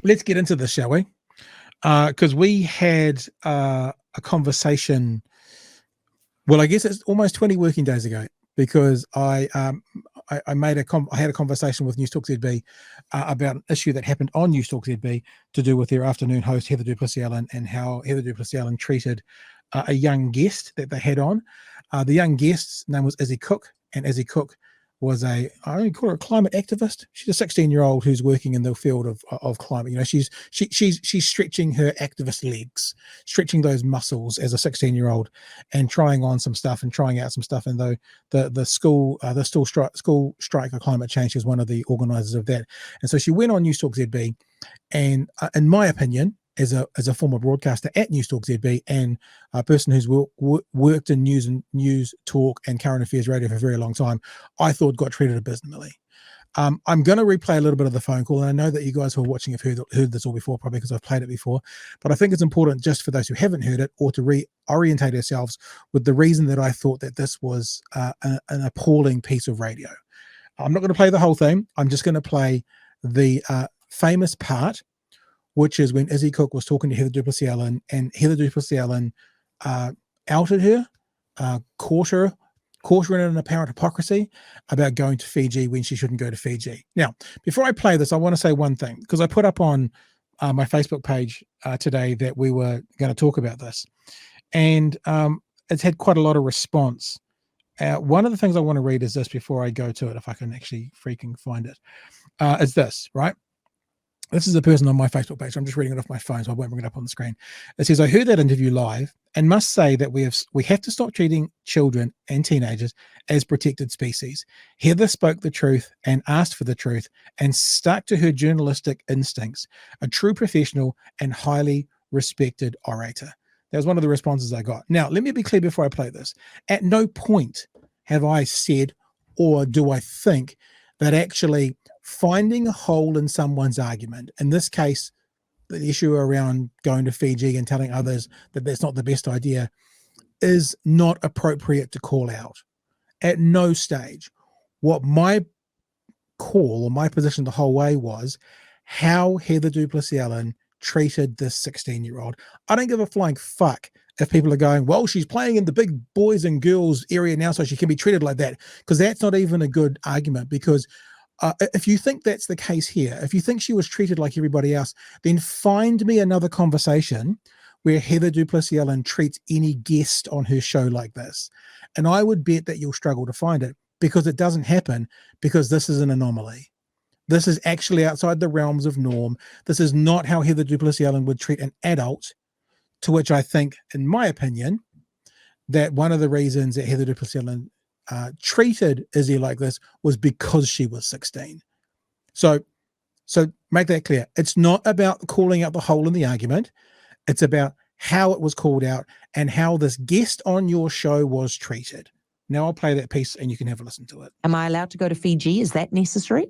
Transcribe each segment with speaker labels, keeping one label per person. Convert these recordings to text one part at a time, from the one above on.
Speaker 1: let's get into this, shall we? Because we had a conversation. Well, I guess it's almost 20 working days ago, because I had a conversation with Newstalk ZB about an issue that happened on Newstalk ZB to do with their afternoon host Heather Du Plessis-Allan, and how Heather Du Plessis-Allan treated a young guest that they had on. The young guest's name was Izzy Cook, and Izzy Cook was I call her a climate activist. She's a 16-year-old who's working in the field of climate. You know, she's stretching her activist legs, stretching those muscles as a 16-year-old, and trying on some stuff and trying out some stuff. And though the school strike of climate change is one of the organisers of that, and so she went on Newstalk ZB, and in my opinion, as a former broadcaster at Newstalk ZB and a person who's worked in news talk and current affairs radio for a very long time, I thought got treated abysmally. I'm going to replay a little bit of the phone call, and I know that you guys who are watching have heard this all before, probably because I've played it before, but I think it's important just for those who haven't heard it, or to reorientate ourselves with the reason that I thought that this was an appalling piece of radio. I'm not going to play the whole thing. I'm just going to play the famous part, which is when Izzy Cook was talking to Heather Du Plessis-Allan, and Heather Du Plessis-Allan outed her, caught her in an apparent hypocrisy about going to Fiji when she shouldn't go to Fiji. Now, before I play this, I want to say one thing, because I put up on my Facebook page today that we were going to talk about this, and it's had quite a lot of response. One of the things I want to read is this before I go to it, if I can actually freaking find it. Is this, right? This is a person on my Facebook page. I'm just reading it off my phone, so I won't bring it up on the screen. It says, I heard that interview live and must say that we have to stop treating children and teenagers as protected species. Heather spoke the truth and asked for the truth and stuck to her journalistic instincts, a true professional and highly respected orator. That was one of the responses I got. Now, let me be clear before I play this. At no point have I said, or do I think, that actually finding a hole in someone's argument, in this case, the issue around going to Fiji and telling others that that's not the best idea, is not appropriate to call out. At no stage. What my call, or my position the whole way, was how Heather Du Plessis-Allan treated this 16-year-old. I don't give a flying fuck if people are going, well, she's playing in the big boys and girls area now, so she can be treated like that, because that's not even a good argument. Because if you think that's the case here, if you think she was treated like everybody else, then find me another conversation where Heather Du Plessis-Allan treats any guest on her show like this. And I would bet that you'll struggle to find it, because it doesn't happen, because this is an anomaly. This is actually outside the realms of norm. This is not how Heather Du Plessis-Allan would treat an adult, to which I think, in my opinion, that one of the reasons that Heather Du Plessis-Allan treated Izzy like this was because she was 16. So make that clear. It's not about calling out the hole in the argument. It's about how it was called out and how this guest on your show was treated. Now I'll play that piece and you can have a listen to it.
Speaker 2: Am I allowed to go to Fiji? Is that necessary?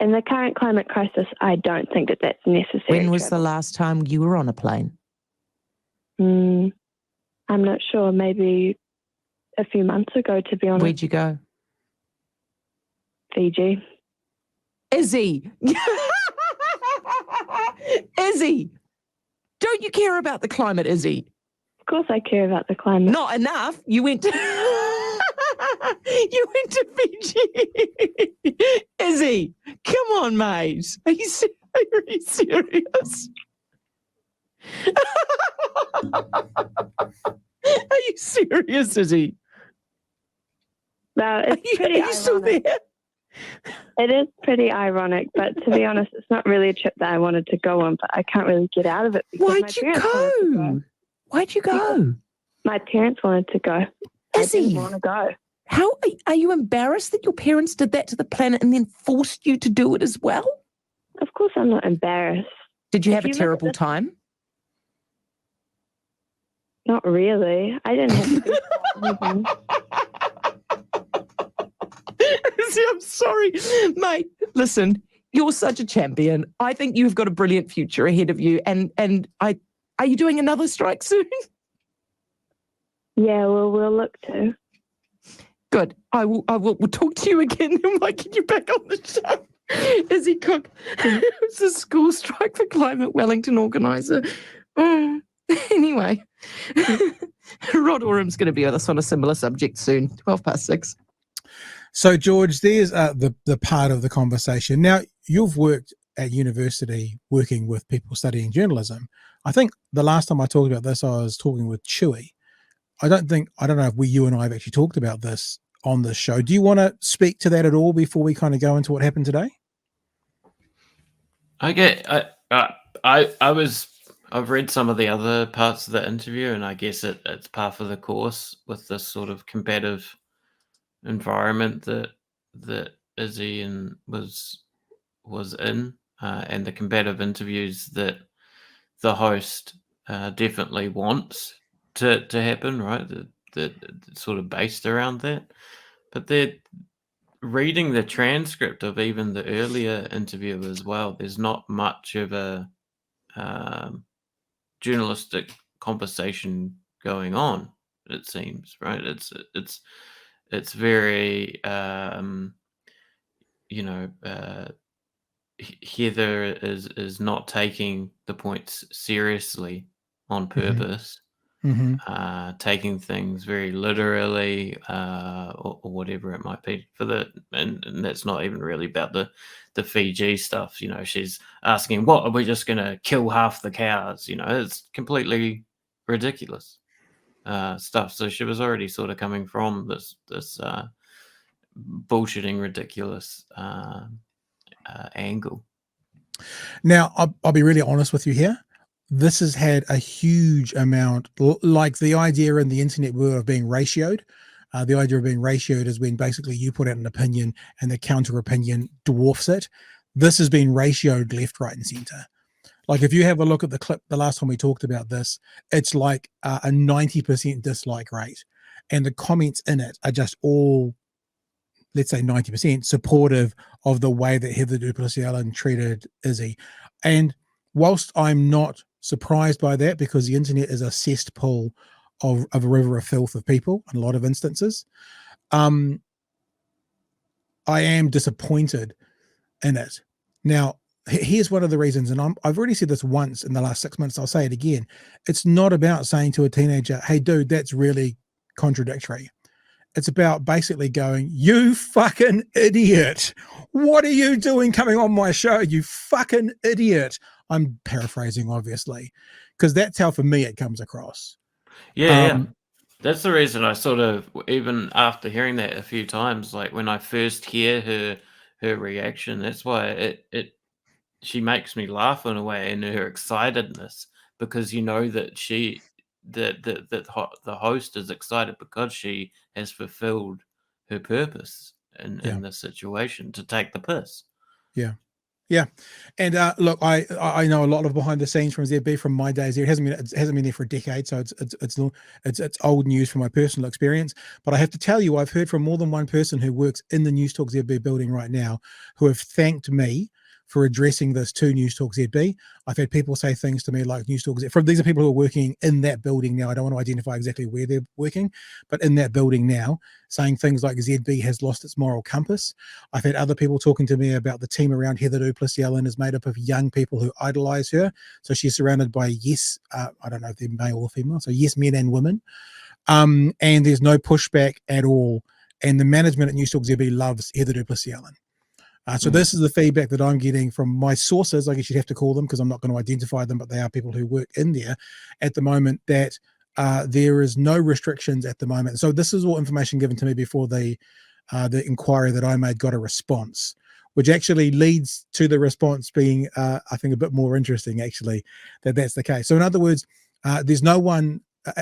Speaker 3: In the current climate crisis, I don't think that that's necessary.
Speaker 2: When was the last time you were on a plane?
Speaker 3: I'm not sure. Maybe a few months ago, to be honest.
Speaker 2: Where'd you go?
Speaker 3: Fiji.
Speaker 2: Izzy! Izzy! Don't you care about the climate, Izzy?
Speaker 3: Of course I care about the climate.
Speaker 2: Not enough. You went to... You went to Fiji. Izzy, come on, mate. Are you serious? Are you serious, Izzy?
Speaker 3: Well, it's pretty
Speaker 2: Are you still there?
Speaker 3: It is pretty ironic, but to be honest, it's not really a trip that I wanted to go on, but I can't really get out of it.
Speaker 2: Why'd you go? Why'd you go?
Speaker 3: My parents wanted to go.
Speaker 2: Izzy,
Speaker 3: I didn't want to go.
Speaker 2: How are you embarrassed that your parents did that to the planet and then forced you to do it as well?
Speaker 3: Of course I'm not embarrassed.
Speaker 2: Did you have a terrible time?
Speaker 3: Not really. I didn't have to do anything.
Speaker 2: See, I'm sorry, mate. Listen, you're such a champion. I think you've got a brilliant future ahead of you. And are you doing another strike soon?
Speaker 3: Yeah, well, we'll look to.
Speaker 2: Good. I will talk to you again and might get you back on the show. Izzy Cook. It's a school strike for climate Wellington organizer. Oh, anyway, Rod Orham's going to be with us on a similar subject soon. 6:12.
Speaker 1: So, George, there's the part of the conversation. Now, you've worked at university working with people studying journalism. I think the last time I talked about this, I was talking with Chewy. I don't know if you and I have actually talked about this on this show. Do you want to speak to that at all before we kind of go into what happened today?
Speaker 4: I've read some of the other parts of the interview, and I guess it's par for the course with this sort of combative environment that Izzy was in, and the combative interviews that the host definitely wants to happen, right? That sort of based around that. But they're reading the transcript of even the earlier interview as well. There's not much of a journalistic conversation going on, it seems, right? It's very Heather is not taking the points seriously on purpose, taking things very literally, or whatever it might be and that's not even really about the Fiji stuff. She's asking, what, are we just going to kill half the cows? It's completely ridiculous stuff. So she was already sort of coming from this bullshitting ridiculous angle.
Speaker 1: Now, I'll be really honest with you here. This has had a huge amount, like the idea in the internet world of being ratioed. The idea of being ratioed is when basically you put out an opinion and the counter opinion dwarfs it. This has been ratioed left, right, and center. Like if you have a look at the clip, the last time we talked about this, it's like a 90% dislike rate. And the comments in it are just all, let's say 90% supportive of the way that Heather Du Plessis-Allan treated Izzy. And whilst I'm not surprised by that, because the internet is a cesspool of a river of filth of people in a lot of instances, I am disappointed in it. Now, here's one of the reasons, and I've already said this once in the last 6 months, I'll say it again. It's not about saying to a teenager, hey, dude, that's really contradictory. It's about basically going, you fucking idiot. What are you doing coming on my show? You fucking idiot. I'm paraphrasing, obviously, because that's how, for me, it comes across.
Speaker 4: Yeah. That's the reason I sort of, even after hearing that a few times, like when I first hear her reaction, that's why she makes me laugh in a way, in her excitedness, because that the host is excited because she has fulfilled her purpose in this situation, to take the piss.
Speaker 1: Yeah. And look, I know a lot of behind the scenes from ZB from my days there. It hasn't been there for a decade, so it's old news from my personal experience. But I have to tell you, I've heard from more than one person who works in the Newstalk ZB building right now who have thanked me for addressing this to Newstalk ZB. I've had people say things to me like Newstalk ZB. These are people who are working in that building now. I don't want to identify exactly where they're working, but in that building now, saying things like ZB has lost its moral compass. I've had other people talking to me about the team around Heather Du Plessis-Allan is made up of young people who idolize her. So she's surrounded by I don't know if they're male or female, so yes, men and women. And there's no pushback at all. And the management at Newstalk ZB loves Heather Du Plessis-Allan. So this is the feedback that I'm getting from my sources, I guess you'd have to call them, because I'm not going to identify them, but they are people who work in there at the moment, that there is no restrictions at the moment. So this is all information given to me before the inquiry that I made got a response, which actually leads to the response being, I think, a bit more interesting, actually, that's the case. So in other words, there's no one,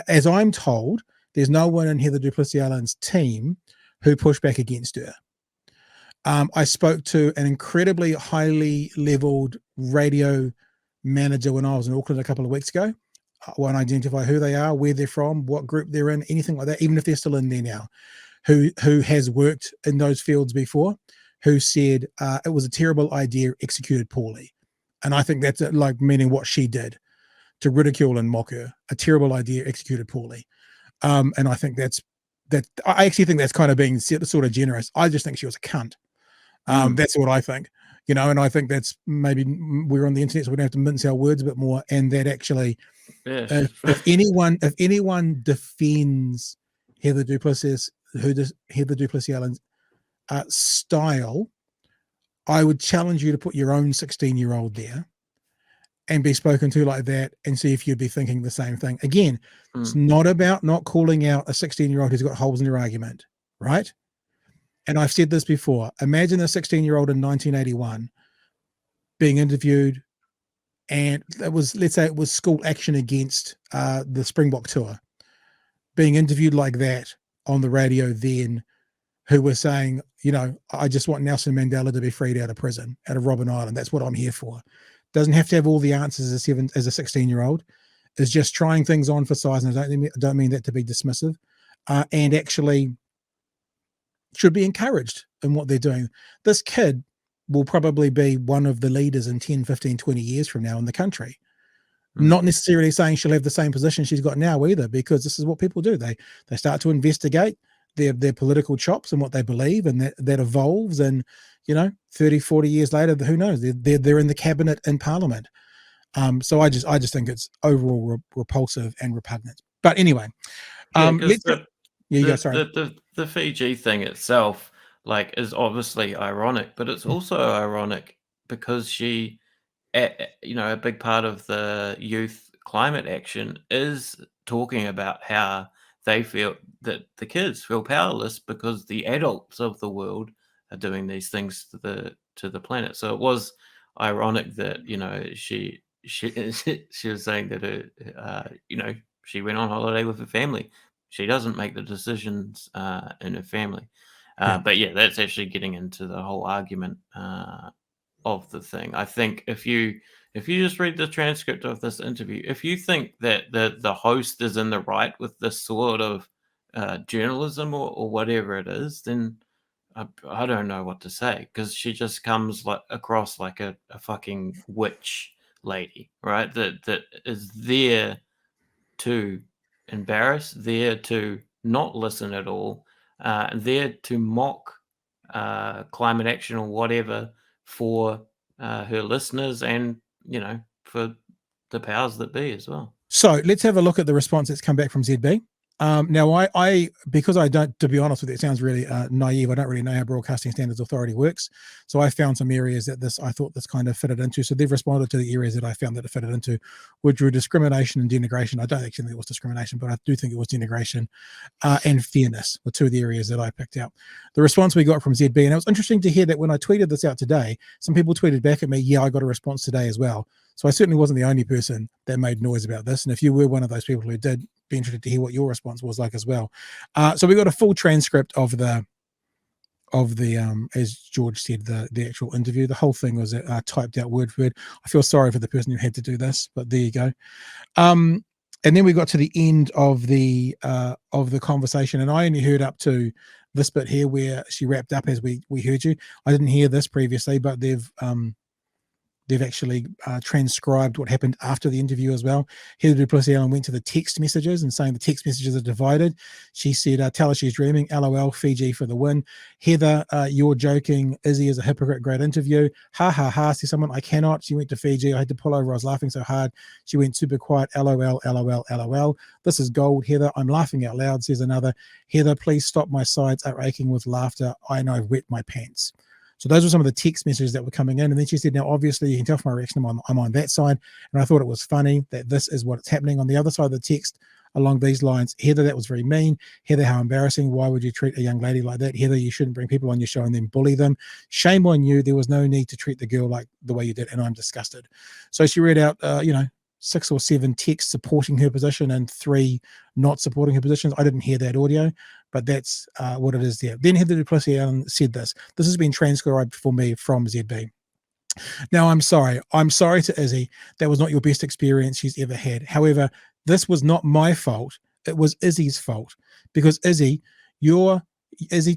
Speaker 1: as I'm told, there's no one in Heather Du Plessis-Allan's team who pushed back against her. I spoke to an incredibly highly leveled radio manager when I was in Auckland a couple of weeks ago. I won't identify who they are, where they're from, what group they're in, anything like that, even if they're still in there now, who has worked in those fields before, who said it was a terrible idea executed poorly. And I think that's like meaning what she did, to ridicule and mock her, a terrible idea executed poorly. And I think I actually think that's kind of being sort of generous. I just think she was a cunt. That's what I think. you know, and I think that's maybe we're on the internet, so we don't have to mince our words a bit more. And that actually,
Speaker 4: Yeah.
Speaker 1: if anyone defends Heather Du Plessis-Allan's style, I would challenge you to put your own 16-year-old there and be spoken to like that and see if you'd be thinking the same thing. Again, it's not about not calling out a 16-year-old who's got holes in their argument, right? And I've said this before. Imagine a 16-year-old in 1981 being interviewed, and let's say it was School Action Against the Springbok Tour, being interviewed like that on the radio then, who were saying, you know, I just want Nelson Mandela to be freed out of prison, out of Robben Island. That's what I'm here for. Doesn't have to have all the answers as a 16-year-old. Is just trying things on for size, and I don't mean that to be dismissive, and actually should be encouraged in what they're doing. This kid will probably be one of the leaders in 10, 15, 20 years from now in the country. Not necessarily saying she'll have the same position she's got now either, because this is what people do. They start to investigate their political chops and what they believe, and that evolves. And, you know, 30, 40 years later, who knows? They're in the cabinet and parliament. So I just think it's overall repulsive and repugnant. But anyway,
Speaker 4: the Fiji thing itself, like, is obviously ironic, but it's also ironic because she, you know, a big part of the youth climate action is talking about how they feel that the kids feel powerless because the adults of the world are doing these things to the planet. So it was ironic that, you know, she was saying that you know, she went on holiday with her family. She doesn't make the decisions in her family. But yeah, that's actually getting into the whole argument of the thing. I think if you just read the transcript of this interview, if you think that the host is in the right with this sort of journalism or whatever it is, then I don't know what to say, because she just comes across like a fucking witch lady, right? That is there to embarrass, there to not listen at all, there to mock climate action or whatever for her listeners, and, you know, for the powers that be as well.
Speaker 1: So let's have a look at the response that's come back from ZB. Now, I because I don't, to be honest with you, it sounds really naive. I don't really know how Broadcasting Standards Authority works. So I found some areas that I thought this kind of fitted into. So they've responded to the areas that I found that it fitted into, which were discrimination and denigration. I don't actually think it was discrimination, but I do think it was denigration, and fairness were two of the areas that I picked out. The response we got from ZB, and it was interesting to hear that when I tweeted this out today, some people tweeted back at me, yeah, I got a response today as well. So I certainly wasn't the only person that made noise about this. And if you were one of those people who did, be interested to hear what your response was like as well. So we got a full transcript of the as George said, the actual interview. The whole thing was typed out word for word. I feel sorry for the person who had to do this, but there you go. And then we got to the end of the conversation, and I only heard up to this bit here where she wrapped up as we heard you. I didn't hear this previously, but they've actually transcribed what happened after the interview as well. Heather Du Plessis-Allan went to the text messages and saying the text messages are divided. She said, tell her she's dreaming, LOL, Fiji for the win. Heather, you're joking. Izzy is a hypocrite, great interview. Ha ha ha, says someone, I cannot. She went to Fiji. I had to pull over. I was laughing so hard. She went super quiet, LOL, LOL, LOL. This is gold, Heather. I'm laughing out loud, says another. Heather, please stop. My sides are aching with laughter. I know I've wet my pants. So those were some of the text messages that were coming in. And then she said, now, obviously, you can tell from my reaction, I'm on that side. And I thought it was funny that this is what's happening. On the other side of the text, along these lines, Heather, that was very mean. Heather, how embarrassing. Why would you treat a young lady like that? Heather, you shouldn't bring people on your show and then bully them. Shame on you. There was no need to treat the girl like the way you did. And I'm disgusted. So she read out, 6 or 7 texts supporting her position and 3 not supporting her positions. I didn't hear that audio, but that's what it is there. Then Heather Du Plessis-Allan said this. This has been transcribed for me from ZB. Now, I'm sorry. I'm sorry to Izzy. That was not your best experience she's ever had. However, this was not my fault. It was Izzy's fault, because Izzy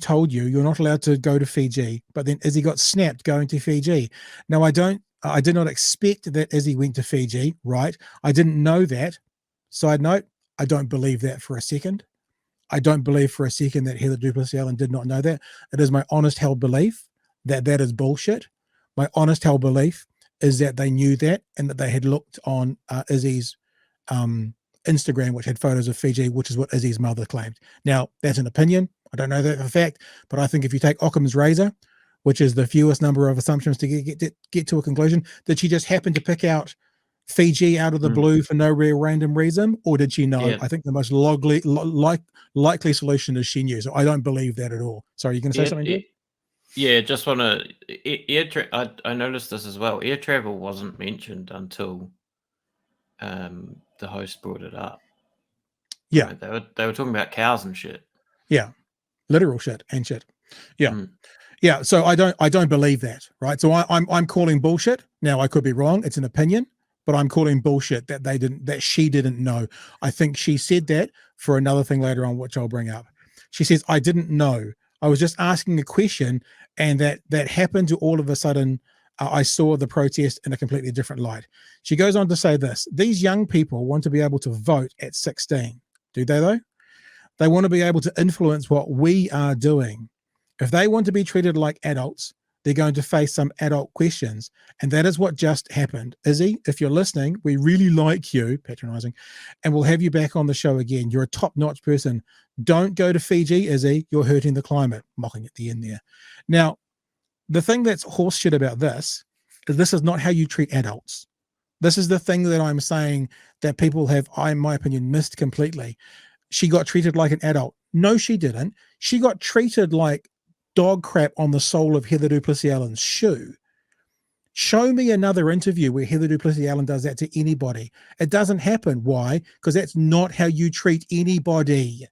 Speaker 1: told you you're not allowed to go to Fiji, but then Izzy got snapped going to Fiji. Now, I did not expect that Izzy went to Fiji, right? I didn't know that. Side note, I don't believe that for a second. I don't believe for a second that Heather Du Plessis-Allan did not know that. It is my honest held belief that that is bullshit. My honest held belief is that they knew that and that they had looked on Izzy's Instagram, which had photos of Fiji, which is what Izzy's mother claimed. Now, that's an opinion. I don't know that for a fact, but I think if you take Occam's razor, which is the fewest number of assumptions to get to a conclusion, did she just happen to pick out Fiji out of the blue for no real random reason, or did she know?
Speaker 4: Yeah.
Speaker 1: I think the most likely solution is she knew. So I don't believe that at all. Sorry, you going to say something?
Speaker 4: Yeah, just want to. I noticed this as well. Air travel wasn't mentioned until the host brought it up.
Speaker 1: Yeah,
Speaker 4: right? They were talking about cows and shit.
Speaker 1: Yeah, literal shit and shit. Yeah. Yeah, so I don't believe that, right? So I'm calling bullshit. Now I could be wrong. It's an opinion, but I'm calling bullshit that she didn't know. I think she said that for another thing later on, which I'll bring up. She says, I didn't know. I was just asking a question, and that happened to all of a sudden. I saw the protest in a completely different light. She goes on to say this: these young people want to be able to vote at 16. Do they though? They want to be able to influence what we are doing. If they want to be treated like adults, they're going to face some adult questions. And that is what just happened. Izzy, if you're listening, we really like you, patronizing, and we'll have you back on the show again. You're a top-notch person. Don't go to Fiji, Izzy. You're hurting the climate. Mocking at the end there. Now, the thing that's horseshit about this is not how you treat adults. This is the thing that I'm saying that people have, in my opinion, missed completely. She got treated like an adult. No, she didn't. She got treated like dog crap on the sole of Heather Du Plessis-Allan's shoe. Show me another interview where Heather Du Plessis-Allan does that to anybody. It doesn't happen. Why? Because that's not how you treat anybody.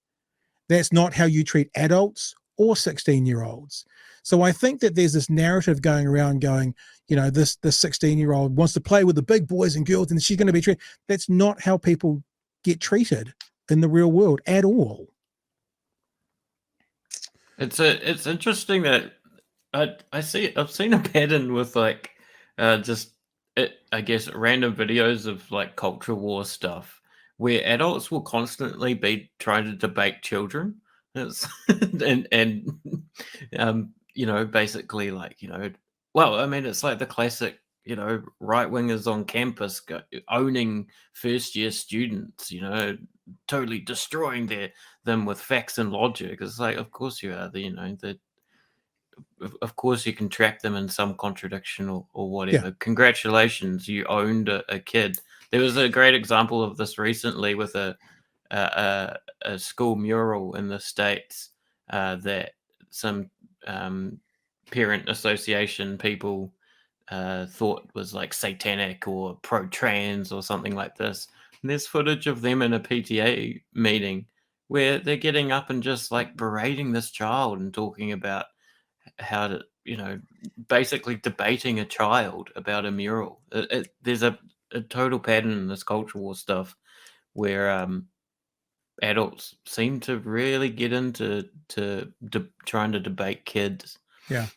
Speaker 1: That's not how you treat adults or 16-year-olds. So I think that there's this narrative going around going, this 16-year-old wants to play with the big boys and girls and she's going to be treated. That's not how people get treated in the real world at all.
Speaker 4: It's interesting that I've seen a pattern with I guess random videos of like culture war stuff where adults will constantly be trying to debate children. Basically well, I mean, it's like the classic, right wingers on campus owning first year students, totally destroying them with facts and logic. It's like, of course you are. Of course you can track them in some contradiction or whatever. Yeah. Congratulations, you owned a kid. There was a great example of this recently with a school mural in the States that some parent association people thought was like satanic or pro-trans or something like this. And there's footage of them in a PTA meeting where they're getting up and just like berating this child and talking about how to, basically debating a child about a mural. There's a total pattern in this culture war stuff where adults seem to really get into trying to debate kids.
Speaker 1: Yeah.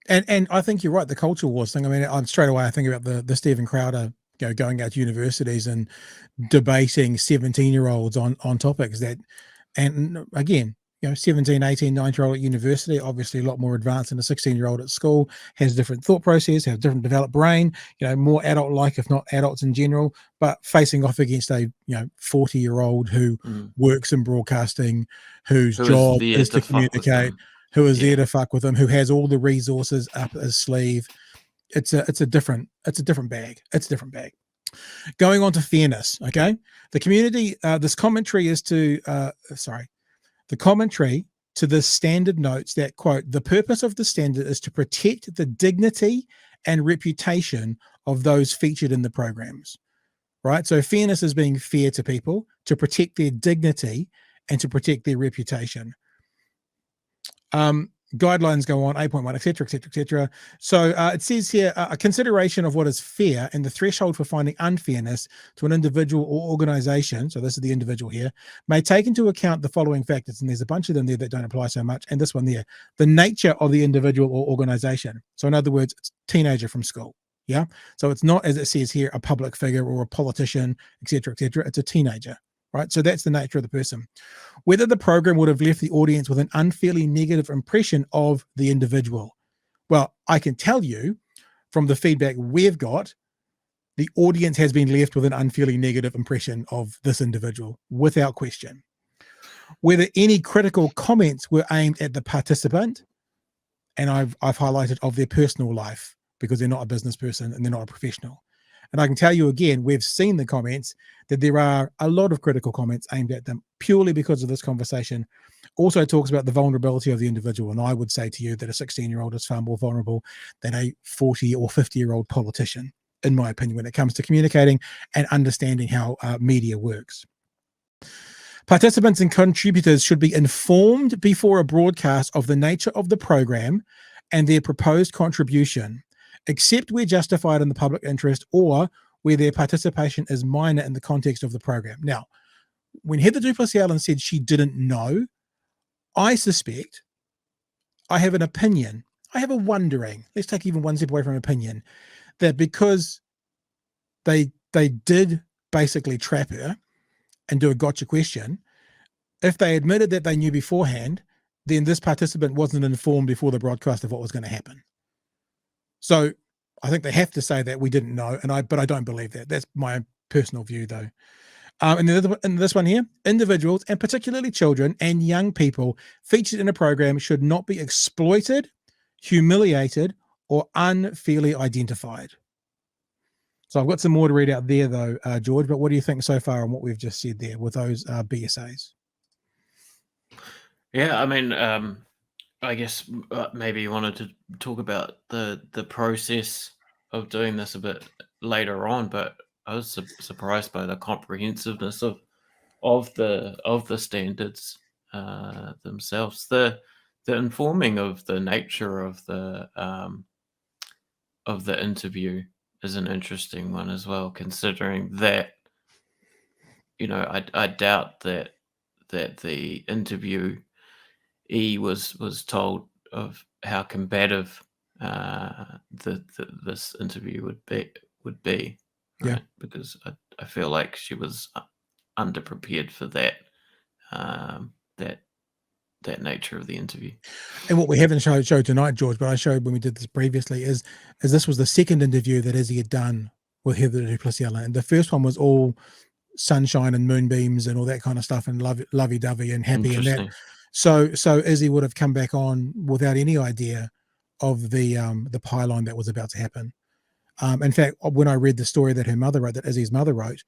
Speaker 1: And I think you're right, the culture wars thing. I mean, I'm straight away I think about the Stephen Crowder, going out to universities and debating 17-year-olds on topics that, and again, 17, 18, 19-year-old at university, obviously a lot more advanced than a 16-year-old at school, has different thought process, has different developed brain, more adult-like, if not adults in general, but facing off against a 40-year-old who works in broadcasting, whose job is to communicate, who is there to fuck with them, who has all the resources up his sleeve. It's a different bag. It's a different bag. Going on to fairness, okay? The community, this commentary is to, the commentary to the standard notes that, quote, the purpose of the standard is to protect the dignity and reputation of those featured in the programs, right? So fairness is being fair to people, to protect their dignity and to protect their reputation. Guidelines go on, 8.1, et cetera, et cetera, et cetera. So it says here, a consideration of what is fair and the threshold for finding unfairness to an individual or organization, so this is the individual here, may take into account the following factors, and there's a bunch of them there that don't apply so much, and this one there, the nature of the individual or organization. So in other words, it's a teenager from school, yeah? So it's not, as it says here, a public figure or a politician, et cetera, it's a teenager. Right, so that's the nature of the person. Whether the program would have left the audience with an unfairly negative impression of the individual. Well, I can tell you from the feedback we've got, the audience has been left with an unfairly negative impression of this individual, without question. Whether any critical comments were aimed at the participant, and I've highlighted of their personal life, because they're not a business person and they're not a professional. And I can tell you again, we've seen the comments, that there are a lot of critical comments aimed at them purely because of this conversation. Also talks about the vulnerability of the individual. And I would say to you that a 16-year-old is far more vulnerable than a 40 or 50-year-old politician, in my opinion, when it comes to communicating and understanding how media works. Participants and contributors should be informed before a broadcast of the nature of the program and their proposed contribution, except where justified in the public interest or where their participation is minor in the context of the program. Now, when Heather Du Plessis-Allan said she didn't know, I suspect, I have an opinion, I have a wondering, let's take even one step away from opinion, that because they did basically trap her and do a gotcha question, if they admitted that they knew beforehand, then this participant wasn't informed before the broadcast of what was going to happen. So I think they have to say that we didn't know, but I don't believe that. That's my personal view, though. And in this one here, individuals, and particularly children and young people featured in a program should not be exploited, humiliated, or unfairly identified. So I've got some more to read out there, though, George, but what do you think so far on what we've just said there with those BSAs?
Speaker 4: Yeah, I mean, I guess maybe you wanted to talk about the process of doing this a bit later on, but I was surprised by the comprehensiveness of the standards themselves. The informing of the nature of the interview is an interesting one as well, considering that, you know, I doubt that the interviewee was told of how combative this interview would be, right?
Speaker 1: Yeah.
Speaker 4: Because I feel like she was underprepared for that nature of the interview.
Speaker 1: And what we haven't showed tonight, George, but I showed when we did this previously, is this was the second interview that Izzy had done with Heather Du Plessis-Allan. And the first one was all sunshine and moonbeams and all that kind of stuff, and lovey-dovey and happy and that. So Izzy would have come back on without any idea of the pylon that was about to happen. In fact, when I read the story that her mother wrote, that Izzy's mother wrote,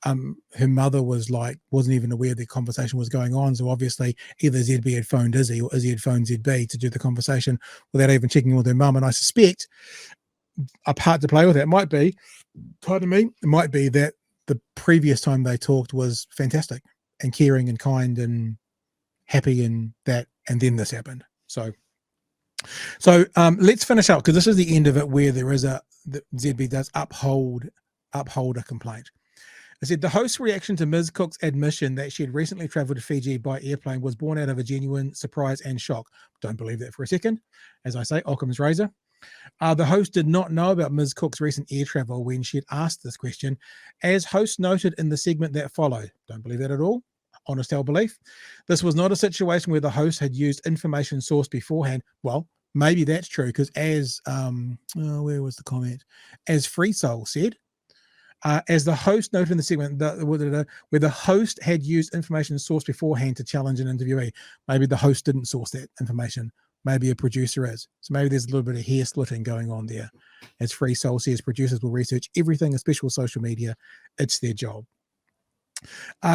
Speaker 1: her mother wasn't even aware the conversation was going on. So obviously either ZB had phoned Izzy or Izzy had phoned ZB to do the conversation without even checking with her mum. And I suspect a part to play with that might be, pardon me, it might be that the previous time they talked was fantastic and caring and kind and happy and that, and then this happened. So let's finish up, because this is the end of it, where there is the ZB does uphold a complaint. It said the host's reaction to Ms. Cook's admission that she had recently travelled to Fiji by airplane was born out of a genuine surprise and shock. Don't believe that for a second. As I say, Occam's razor. The host did not know about Ms. Cook's recent air travel when she had asked this question, as host noted in the segment that followed. Don't believe that at all. Honest held belief. This was not a situation where the host had used information sourced beforehand. Well, maybe that's true, because as where was the comment? As Free Soul said, as the host noted in the segment, where the host had used information sourced beforehand to challenge an interviewee. Maybe the host didn't source that information. Maybe a producer is. So maybe there's a little bit of hair splitting going on there. As Free Soul says, producers will research everything, especially social media. It's their job.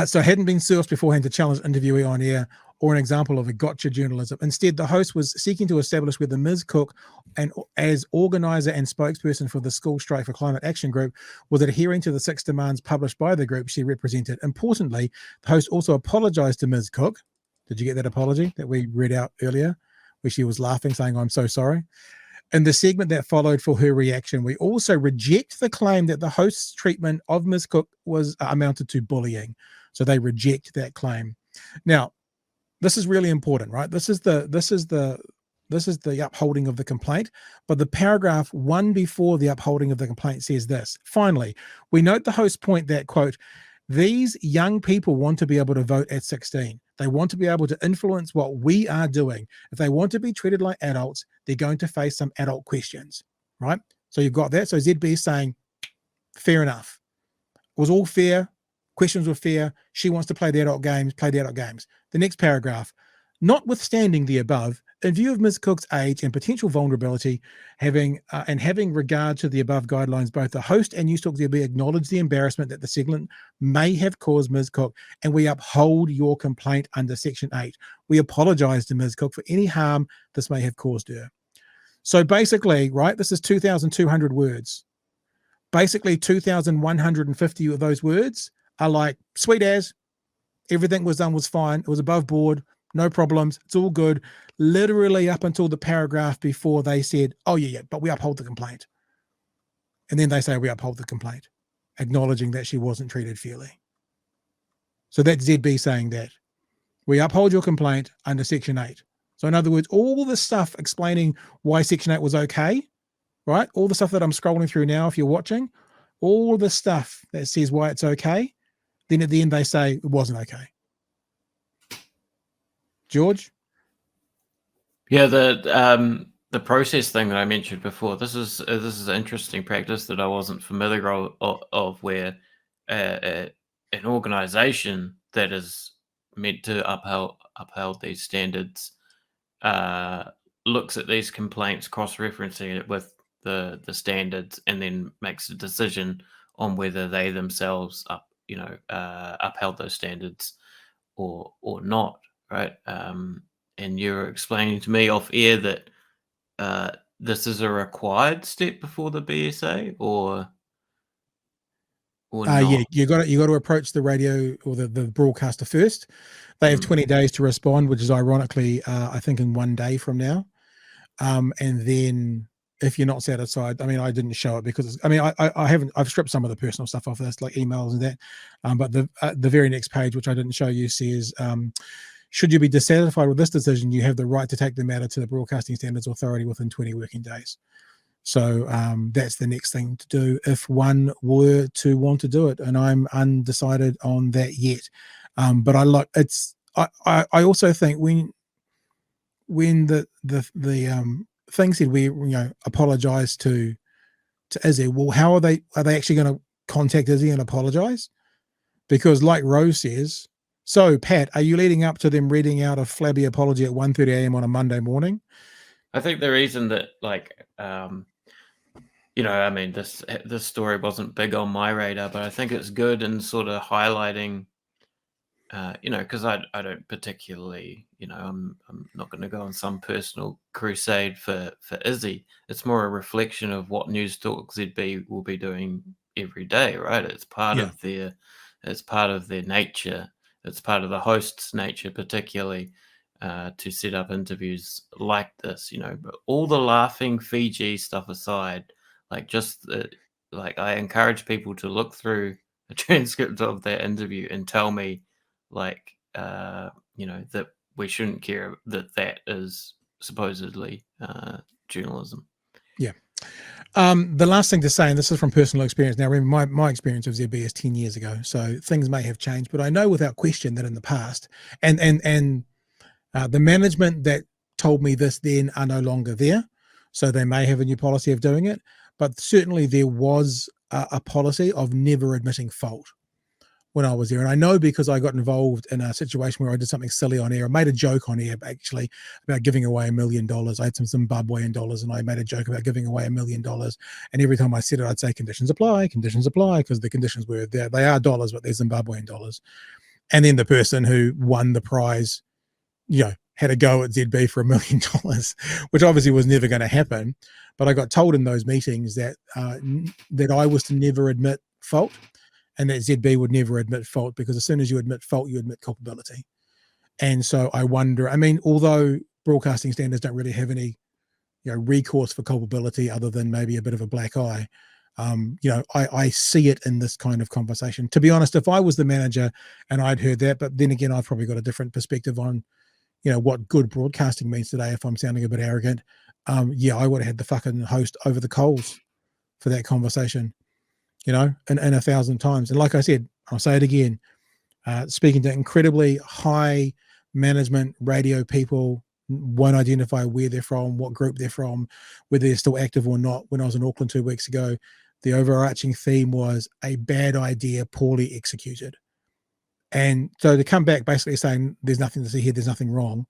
Speaker 1: So it hadn't been sourced beforehand to challenge an interviewee on air, or an example of a gotcha journalism. Instead, the host was seeking to establish whether Ms. Cook, and as organizer and spokesperson for the School Strike for Climate Action Group, was adhering to the 6 demands published by the group she represented. Importantly, the host also apologized to Ms. Cook. Did you get that apology that we read out earlier, where she was laughing, saying, "I'm so sorry"? In the segment that followed for her reaction, we also reject the claim that the host's treatment of Ms. Cook was amounted to bullying. So they reject that claim. Now, this is really important, right? This is the upholding of the complaint, but the paragraph one before the upholding of the complaint says this: finally, we note the host's point that, quote, "these young people want to be able to vote at 16. They want to be able to influence what we are doing. If they want to be treated like adults, they're going to face some adult questions, right? So you've got that. So ZB is saying, fair enough. It was all fair. Questions were fair. She wants to play the adult games, play the adult games. The next paragraph, notwithstanding the above, in view of Ms. Cook's age and potential vulnerability, having regard to the above guidelines, both the host and Newstalk ZB acknowledge the embarrassment that the segment may have caused Ms. Cook, and we uphold your complaint under Section 8. We apologize to Ms. Cook for any harm this may have caused her. So basically, right, this is 2,200 words. Basically, 2,150 of those words are like, sweet as, everything was done was fine. It was above board, no problems. It's all good. Literally up until the paragraph before they said, oh, yeah, but we uphold the complaint. And then they say we uphold the complaint, acknowledging that she wasn't treated fairly. So that's ZB saying that. We uphold your complaint under Section 8. So in other words, all the stuff explaining why Section 8 was okay, right? All the stuff that I'm scrolling through now, if you're watching, all the stuff that says why it's okay, then at the end they say it wasn't okay. George?
Speaker 4: Yeah, the process thing that I mentioned before. This is an interesting practice that I wasn't familiar of where an organisation that is meant to uphold these standards looks at these complaints, cross-referencing it with the standards, and then makes a decision on whether they themselves upheld those standards or not, right? And you're explaining to me off air that this is a required step before the BSA, or not?
Speaker 1: Yeah, you got to approach the radio or the broadcaster first. They have 20 days to respond, which is ironically, I think, in 1 day from now. And then if you're not satisfied, I mean, I didn't show it because I've stripped some of the personal stuff off this, like emails and that. But the very next page, which I didn't show you, says, should you be dissatisfied with this decision, you have the right to take the matter to the Broadcasting Standards Authority within 20 working days. So that's the next thing to do if one were to want to do it, and I'm undecided on that yet. But I also think when the thing said we apologize to Izzy, well, how are they actually going to contact Izzy and apologize? Because like Rose says, so Pat, are you leading up to them reading out a flabby apology at 1:30 a.m. on a Monday morning?
Speaker 4: I think the reason that this story wasn't big on my radar, but I think it's good in sort of highlighting, because I don't particularly, I'm not going to go on some personal crusade for Izzy. It's more a reflection of what Newstalk ZB will be doing every day, right? It's part of their nature. It's part of the host's nature, particularly, to set up interviews like this, but all the laughing Fiji stuff aside, I encourage people to look through a transcript of that interview and tell me, that we shouldn't care that is supposedly journalism.
Speaker 1: Yeah. The last thing to say, and this is from personal experience. Now, remember, my experience of ZB is 10 years ago, so things may have changed, but I know without question that in the past, and the management that told me this then are no longer there, so they may have a new policy of doing it, but certainly there was a policy of never admitting fault when I was there. And I know because I got involved in a situation where I did something silly on air. I made a joke on air, actually, about giving away $1 million. I had some Zimbabwean dollars, and I made a joke about giving away $1 million. And every time I said it, I'd say conditions apply, because the conditions were there. They are dollars, but they're Zimbabwean dollars. And then the person who won the prize, had a go at ZB for $1 million, which obviously was never going to happen. But I got told in those meetings that that I was to never admit fault, and that ZB would never admit fault, because as soon as you admit fault, you admit culpability. And so I wonder, although broadcasting standards don't really have any, recourse for culpability other than maybe a bit of a black eye, I see it in this kind of conversation. To be honest, if I was the manager and I'd heard that, but then again, I've probably got a different perspective on, what good broadcasting means today, if I'm sounding a bit arrogant, I would have had the fucking host over the coals for that conversation, and 1,000 times. And like I said, I'll say it again, speaking to incredibly high management, radio people won't identify where they're from, what group they're from, whether they're still active or not. When I was in Auckland 2 weeks ago, the overarching theme was a bad idea poorly executed. And so to come back basically saying there's nothing to see here, there's nothing wrong,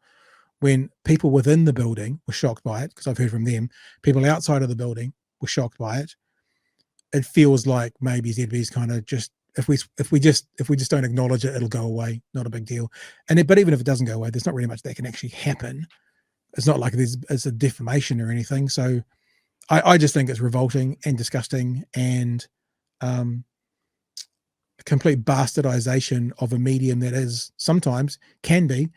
Speaker 1: when people within the building were shocked by it, because I've heard from them, people outside of the building were shocked by it. It feels like maybe ZB's kind of just, if we just don't acknowledge it, it'll go away. Not a big deal. But even if it doesn't go away, there's not really much that can actually happen. It's not like it's a defamation or anything. So I just think it's revolting and disgusting and a complete bastardization of a medium that is sometimes can be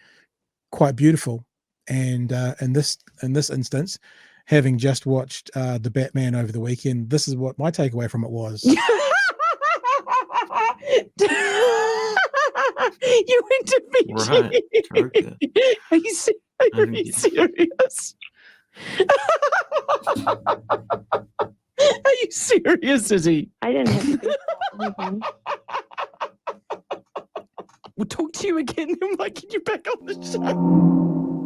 Speaker 1: quite beautiful. And in this instance, having just watched the Batman over the weekend, this is what my takeaway from it was.
Speaker 2: You went to Fiji.
Speaker 4: Right.
Speaker 2: Are you serious? Are you serious, Izzy?
Speaker 3: I didn't have to do anything.
Speaker 2: We'll talk to you again. I might get you back on the show.